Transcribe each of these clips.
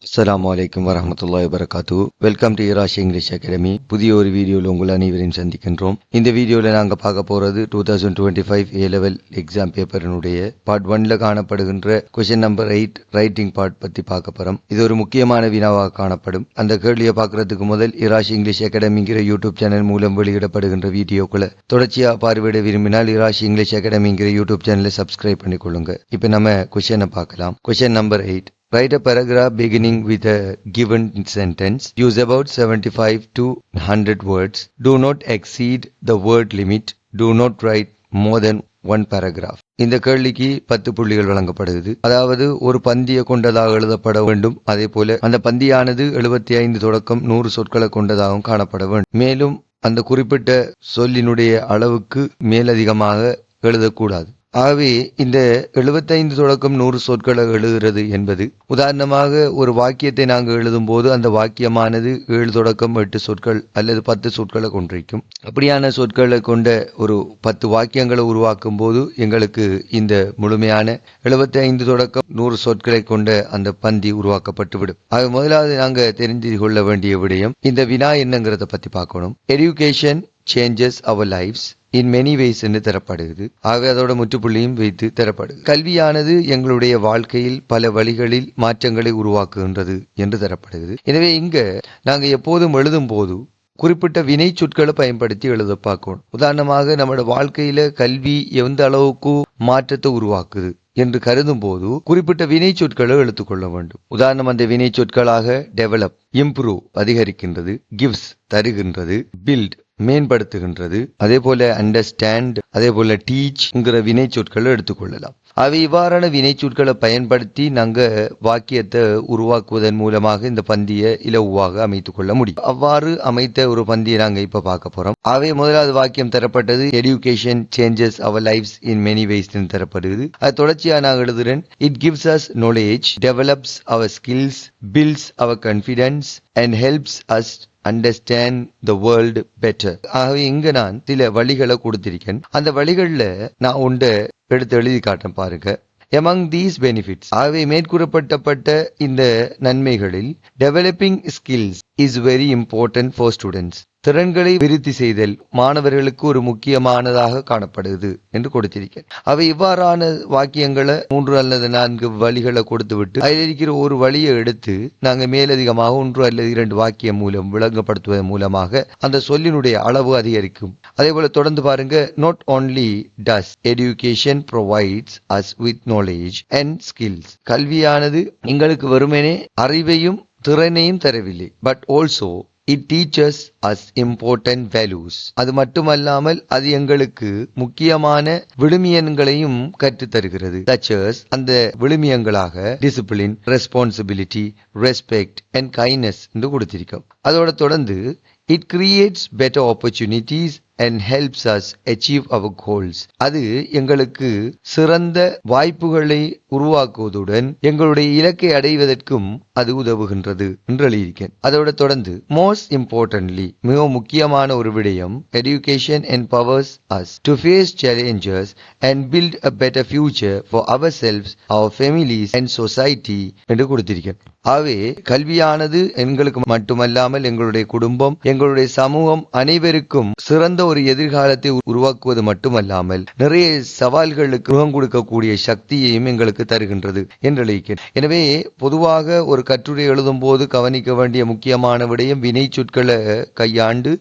அஸ்ஸலாமு அலைக்கும் வரஹ்மத்துல்லாஹி வபரகாத்துஹு. Welcome to Irash English academy. புதிய ஒரு வீடியோவில் உங்கள் அனைவரையும் சந்திக்கின்றோம். இந்த வீடியோவில் நாங்கள் பார்க்க போகிறது 2025 A லெவல் எக்ஸாம் பேப்பரினுடைய பார்ட் 1ல காணப்படுகின்ற கொஸ்டின் நம்பர் 8 ரைட்டிங் பார்ட் பற்றி பார்க்க போகிறோம். இது ஒரு முக்கியமான வினாவாக காணப்படும். அந்த கேள்வியை பார்க்கறதுக்கு முதல் இராஷ் இங்கிலீஷ் அகாடமிங்கிற யூடியூப் சேனல் மூலம் வெளியிடப்படுகின்ற வீடியோக்களை தொடர்ச்சியாக பார்வையிட விரும்பினால் இராஷ் இங்கிலீஷ் அகாடமிங்கிற யூடியூப் சேனலை சப்ஸ்கிரைப் பண்ணிக்கொள்ளுங்க. இப்போ நம்ம கொஸ்டினை பார்க்கலாம். Question number 8. Write a paragraph beginning with a given sentence. Use about 75 to 100 words. Do not exceed the word limit. Do not write more than one paragraph. இந்த கேள்விக்கு 10 புள்ளிகள் வழங்கப்படுகிறது. அதாவது ஒரு பந்தியை கொண்டதாக எழுதப்பட வேண்டும். அதே போல அந்த பந்தியானது 75 தொடக்கம் 100 சொற்களை கொண்டதாகவும் காணப்பட வேண்டும். மேலும் அந்த குறிப்பிட்ட சொல்லினுடைய அளவுக்கு மேலதிகமாக எழுதக்கூடாது. ஆகவே இந்த 75 தொடக்கம் 100 சொற்களை எழுதுகிறது என்பது, உதாரணமாக ஒரு வாக்கியத்தை நாங்கள் எழுதும் போது அந்த வாக்கியமானது 7 தொடக்கம் 8 சொற்கள் அல்லது 10 சொற்களை கொண்டிருக்கும். அப்படியான சொற்களை கொண்ட ஒரு 10 வாக்கியங்களை உருவாக்கும் போது எங்களுக்கு இந்த முழுமையான 75 தொடக்கம் 100 சொற்களை கொண்ட அந்த பந்தி உருவாக்கப்பட்டுவிடும். ஆக முதலாவது நாங்கள் தெரிந்து கொள்ள வேண்டிய விடயம், இந்த வினா என்னங்கிறத பத்தி பார்க்கணும். Education changes our lifes in many ways என்று தரப்படுகிறது. ஆகவே அதோட முற்றுப்புள்ளியும் வைத்து தரப்படுது. கல்வியானது எங்களுடைய வாழ்க்கையில் பல வழிகளில் மாற்றங்களை உருவாக்குகின்றது என்று தரப்படுகிறது. எனவே இங்க நாங்க எப்போதும் எழுதும் போது குறிப்பிட்ட வினை சொற்களை பயன்படுத்தி எழுத பார்க்கணும். உதாரணமாக நம்மளோட வாழ்க்கையில கல்வி எந்த அளவுக்கு மாற்றத்தை உருவாக்குது என்று கருதும் போது குறிப்பிட்ட வினை சொற்களை எடுத்துக்கொள்ள வேண்டும். உதாரணம், அந்த வினை சொற்களாக டெவலப் இம்ப்ரூவ் அதிகரிக்கின்றது, கிவ்ஸ் தருகின்றது, பில்ட் மேம்படுத்துகின்றது, அதே போல அண்டர்ஸ்டாண்ட், அதே போல டீச்ங்கிற வினை சொற்களை எடுத்துக்கொள்ளலாம். அவை இவ்வாறான வினை சொற்களை பயன்படுத்தி நாங்க வாக்கியத்தை உருவாக்குவதன் மூலமாக இந்த பந்தியை இலகுவாக அமைத்துக் கொள்ள முடியும். அவ்வாறு அமைத்த ஒரு பந்தியை நாங்க இப்ப பார்க்க போறோம். அவை முதலாவது வாக்கியம் தரப்பட்டது, education changes our lifes in many ways தரப்படுகிறது. அது தொடர்ச்சியா நான் எழுதுறேன், it gives us knowledge, develops our skills, builds our confidence and helps us understand the world better. ஆகவே இங்க நான் சில வழிகளை கொடுத்திருக்கேன். அந்த வழிகள்ல நான் ஒன்றை எடுத்து எழுதி காட்டேன் பாருங்க. Among these benefits, ஆகவே மேற்கூறப்பட்ட இந்த நன்மைகளில் developing skills is very important for students. திறன்களை விருத்தி செய்தல் மாணவர்களுக்கு ஒரு முக்கியமானதாக காணப்படுது என்று கொடுத்திருக்கேன். அவை இவ்வாறான வாக்கியங்களை 3 அல்லது 4 வழிகளை கொடுத்து விட்டு அதில் இருக்கிற ஒரு வழியை எடுத்து நாங்கள் மேலதிகமாக 1 அல்லது 2 வாக்கியம் மூலம் விளங்கப்படுத்துவதன் மூலமாக அந்த சொல்லினுடைய அளவு அதிகரிக்கும். அதே போல தொடர்ந்து பாருங்க, not only does education provides us with knowledge and skills. கல்வியானது எங்களுக்கு வெறுமனே அறிவையும் திறனையும் தரவில்லை, but also it teaches us important values. அது மட்டுமல்லாமல் அது எங்களுக்கு முக்கியமான விழுமியங்களையும் கற்றுத் தருகிறது. such as அந்த விழுமியங்களாக discipline, responsibility, respect and kindness என்று கொடுத்திருக்கோம். அதோட தொடர்ந்து it creates better opportunities and helps us achieve our goals. அது எங்களுக்கு சிறந்த வாய்ப்புகளை உருவாக்குவதுடன் எங்களுடைய இலக்கை அடைவதற்கும் அது உதவுகின்றது என்று எழுதியிருக்கேன். அதோட தொடர்ந்து most importantly, மிக முக்கியமான ஒரு விடயம், education empowers us to face challenges and build a better future for ourselves, our families and society என்று கொடுத்திருக்கேன். ஆகவே கல்வியானது எங்களுக்கு மட்டுமல்லாமல் எங்களுடைய குடும்பம், எங்களுடைய சமூகம் அனைவருக்கும் சிறந்த ஒரு எதிர்காலத்தை உருவாக்குவது மட்டுமல்லாமல் நிறைய சவால்களுக்கு முகம் கொடுக்கக்கூடிய சக்தியையும் எங்களுக்கு தருகின்றது என்று எழுதிக்கிறேன். எனவே பொதுவாக ஒரு கட்டுரை எழுதும் போது கவனிக்க வேண்டிய முக்கியமான விடயம் வினை சொற்களை கையாண்டு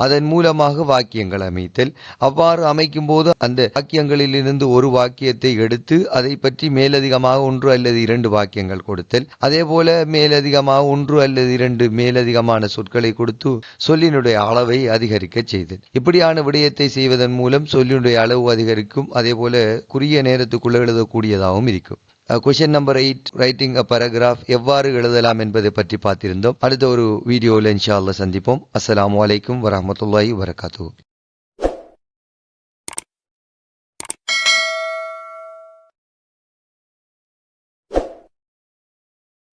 அதன் மூலமாக வாக்கியங்கள் அமைத்தல். அவ்வாறு அமைக்கும் போது அந்த வாக்கியங்களில் இருந்து ஒரு வாக்கியத்தை எடுத்து அதை பற்றி மேலதிகமாக 1 அல்லது 2 வாக்கியங்கள் கொடுத்தல். அதே போல மேலதிகமாக 1 அல்லது 2 மேலதிகமான சொற்களை கொடுத்து சொல்லினுடைய அளவை அதிகரிக்க செய்தல். இப்படியான விடயத்தை செய்வதன் மூலம் சொல்லினுடைய அளவு அதிகரிக்கும். அதே போல குறுகிய நேரத்துக்குள்ள எழுதக்கூடியதாகவும் இருக்கும். கொஸ்டின் நம்பர் 8, ரைட்டிங் அ பேராகிராஃப் எவ்வாறு எழுதலாம் என்பதை பற்றி பார்த்திருந்தோம். அடுத்த ஒரு வீடியோவில் இன்ஷா அல்லாஹ் சந்திப்போம். அஸ்ஸலாமு அலைக்கும் வரஹ்மத்துல்லாஹி வபரகாத்துஹு.